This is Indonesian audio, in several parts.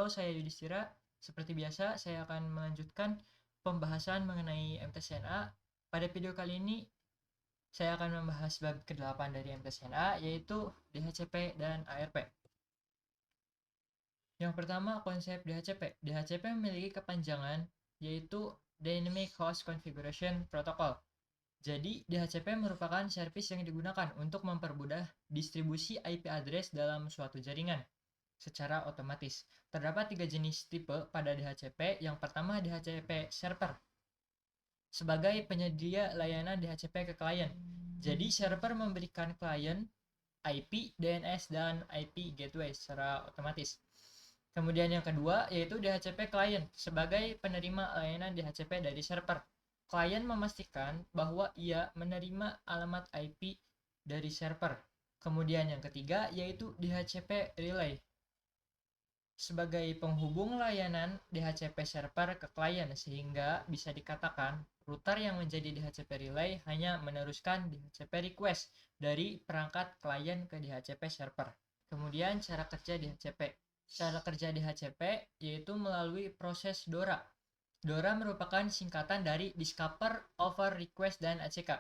Halo, saya Yudhistira. Seperti biasa, saya akan melanjutkan pembahasan mengenai MTSNA. Pada video kali ini, saya akan membahas bab ke-8 dari MTSNA, yaitu DHCP dan ARP. Yang pertama, konsep DHCP. DHCP memiliki kepanjangan, yaitu Dynamic Host Configuration Protocol. Jadi, DHCP merupakan service yang digunakan untuk mempermudah distribusi IP address dalam suatu jaringan secara otomatis. Terdapat 3 jenis tipe pada DHCP. Yang pertama, DHCP server sebagai penyedia layanan DHCP ke klien. Jadi, server memberikan klien IP, DNS, dan IP gateway secara otomatis. Kemudian yang kedua, yaitu DHCP client sebagai penerima layanan DHCP dari server. Klien memastikan bahwa ia menerima alamat IP dari server. Kemudian yang ketiga, yaitu DHCP relay sebagai penghubung layanan DHCP server ke klien, sehingga bisa dikatakan router yang menjadi DHCP relay hanya meneruskan DHCP request dari perangkat klien ke DHCP server. Kemudian cara kerja DHCP. Cara kerja DHCP yaitu melalui proses DORA. DORA merupakan singkatan dari Discover, Over, Request, dan ACK.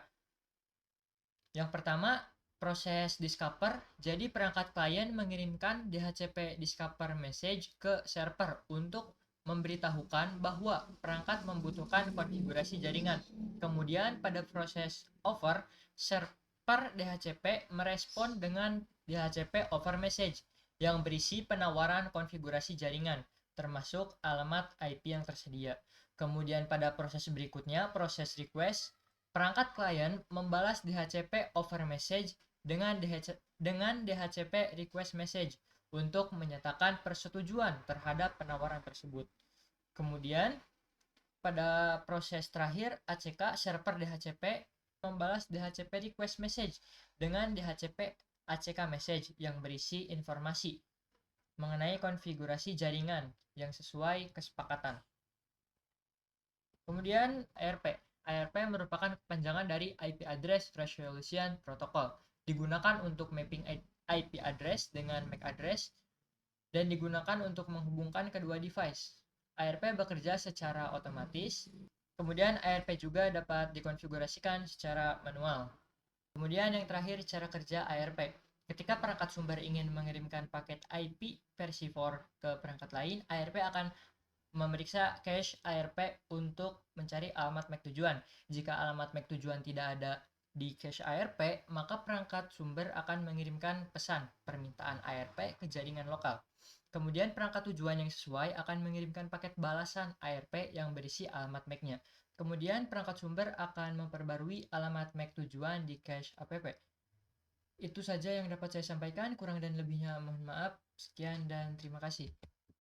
Yang pertama, proses Discover. Jadi perangkat klien mengirimkan DHCP Discover message ke server untuk memberitahukan bahwa perangkat membutuhkan konfigurasi jaringan. Kemudian pada proses Over, server DHCP merespon dengan DHCP Over message yang berisi penawaran konfigurasi jaringan, termasuk alamat IP yang tersedia. Kemudian pada proses berikutnya, proses request, perangkat klien membalas DHCP over message dengan DHCP request message untuk menyatakan persetujuan terhadap penawaran tersebut. Kemudian pada proses terakhir, ACK server DHCP membalas DHCP request message dengan DHCP ACK message yang berisi informasi mengenai konfigurasi jaringan yang sesuai kesepakatan. Kemudian ARP. ARP merupakan kepanjangan dari IP Address Resolution Protocol. Digunakan untuk mapping IP address dengan MAC address dan digunakan untuk menghubungkan kedua device. ARP bekerja secara otomatis. Kemudian ARP juga dapat dikonfigurasikan secara manual. Kemudian yang terakhir, cara kerja ARP. Ketika perangkat sumber ingin mengirimkan paket IP versi 4 ke perangkat lain, ARP akan memeriksa cache ARP untuk mencari alamat MAC tujuan. Jika alamat MAC tujuan tidak ada di cache ARP, maka perangkat sumber akan mengirimkan pesan permintaan ARP ke jaringan lokal. Kemudian perangkat tujuan yang sesuai akan mengirimkan paket balasan ARP yang berisi alamat MAC-nya. Kemudian perangkat sumber akan memperbarui alamat MAC tujuan di cache APP. Itu saja yang dapat saya sampaikan, kurang dan lebihnya mohon maaf. Sekian dan terima kasih.